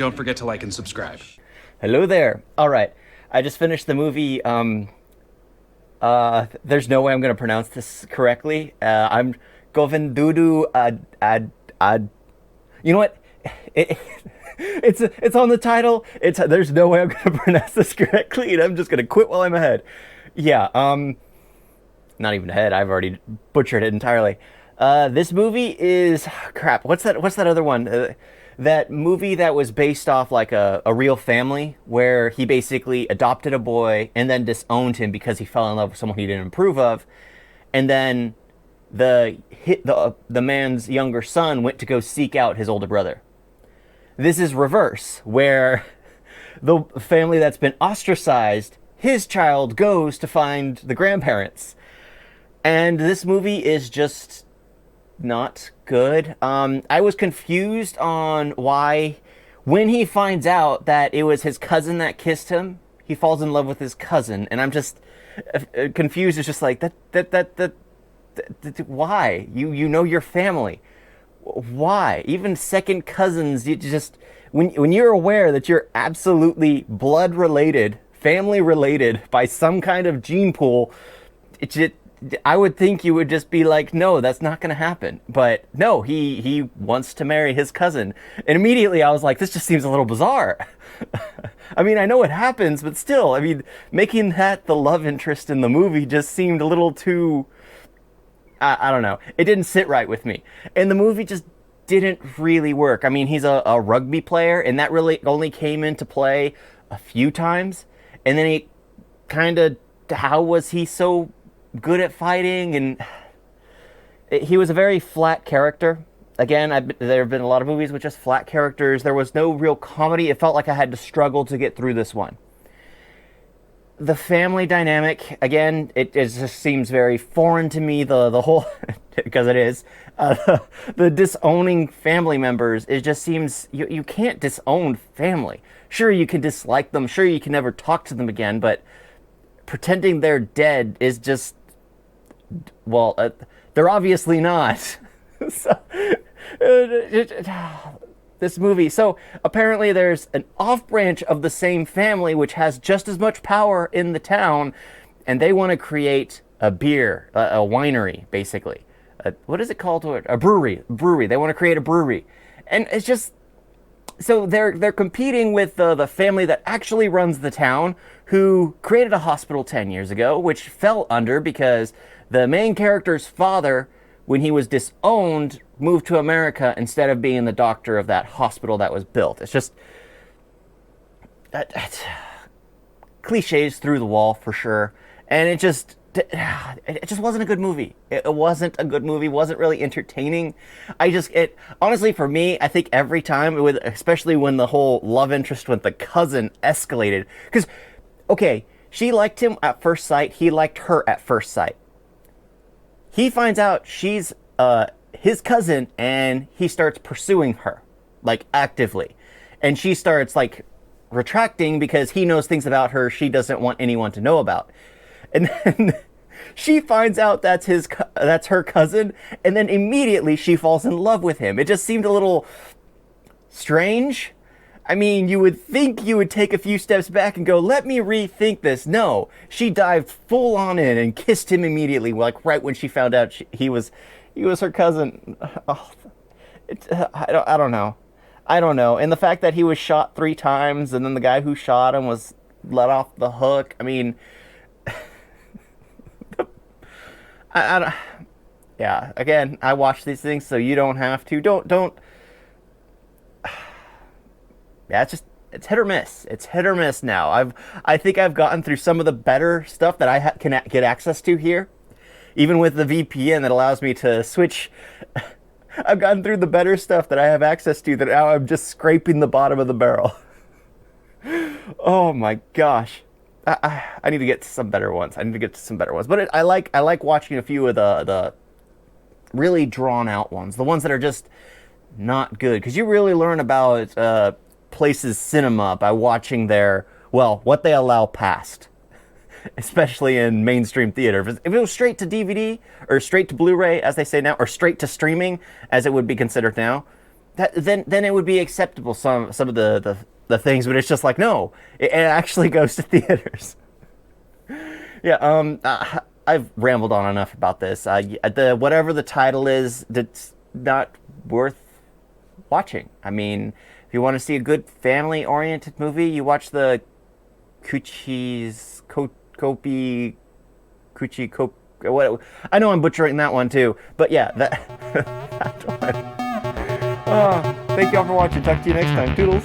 don't forget to like and subscribe. Hello there. All right. I just finished the movie. There's no way I'm going to pronounce this correctly. I'm Govindudu Ad. You know what? It, it's on the title. There's no way I'm going to pronounce this correctly, and I'm just going to quit while I'm ahead. Yeah. Not even ahead. I've already butchered it entirely. This movie is crap. What's that other one? That movie that was based off like a real family where he basically adopted a boy and then disowned him because he fell in love with someone he didn't approve of, and then the man's younger son went to go seek out his older brother. This is reverse, where the family that's been ostracized, his child goes to find the grandparents. And this movie is just not good. I was confused on why, when he finds out that it was his cousin that kissed him, he falls in love with his cousin, and I'm just confused. It's just like that. Why? You know your family. Why? Even second cousins, you just when you're aware that you're absolutely blood related, family related by some kind of gene pool, I would think you would just be like, no, that's not going to happen. But no, he wants to marry his cousin. And immediately I was like, this just seems a little bizarre. I mean, I know it happens, but still, I mean, making that the love interest in the movie just seemed a little too, I don't know. It didn't sit right with me. And the movie just didn't really work. I mean, he's a rugby player, and that really only came into play a few times. And then he kind of, how was he so good at fighting? And he was a very flat character. Again, there have been a lot of movies with just flat characters. There was no real comedy. It felt like I had to struggle to get through this one. The family dynamic, again, it just seems very foreign to me. The whole, because it is, the disowning family members, it just seems, you can't disown family. Sure, you can dislike them. Sure, you can never talk to them again, but pretending they're dead is just, well, they're obviously not. So, this movie. So apparently there's an off branch of the same family which has just as much power in the town, and they want to create a beer, a winery, basically. What is it called? A brewery. They want to create a brewery, and it's just, so they're competing with the family that actually runs the town, who created a hospital 10 years ago, which fell under because the main character's father, when he was disowned, moved to America instead of being the doctor of that hospital that was built. It's just cliches through the wall for sure, and it just wasn't a good movie. It wasn't a good movie. Wasn't really entertaining. It honestly, for me, I think every time, especially when the whole love interest with the cousin escalated, because okay, she liked him at first sight. He liked her at first sight. He finds out she's his cousin, and he starts pursuing her, like, actively. And she starts, like, retracting because he knows things about her she doesn't want anyone to know about. And then she finds out that's her cousin, and then immediately she falls in love with him. It just seemed a little strange. I mean, you would think you would take a few steps back and go, let me rethink this. No, she dived full on in and kissed him immediately, like right when she found out he was her cousin. Oh, I don't know. And the fact that he was shot 3 times, and then the guy who shot him was let off the hook. I mean, I don't. Yeah. Again, I watch these things so you don't have to. Don't. Yeah, it's hit or miss. It's hit or miss now. I think I've gotten through some of the better stuff that I can get access to here, even with the VPN that allows me to switch. I've gotten through the better stuff that I have access to, that now I'm just scraping the bottom of the barrel. Oh my gosh. I need to get to some better ones. But I like watching a few of the really drawn out ones, the ones that are just not good, because you really learn about places' cinema by watching what they allow past, especially in mainstream theater. If it was straight to DVD or straight to Blu-ray, as they say now, or straight to streaming, as it would be considered now, then it would be acceptable, some of the things, but it's just like, no, it actually goes to theaters. Yeah, I've rambled on enough about this. The whatever the title is, that's not worth watching. I mean, if you want to see a good family-oriented movie, you watch the Kuchi's Kopi Kuchi Kop. What? I know I'm butchering that one too, but yeah, that that one. Oh, thank y'all for watching. Talk to you next time. Toodles.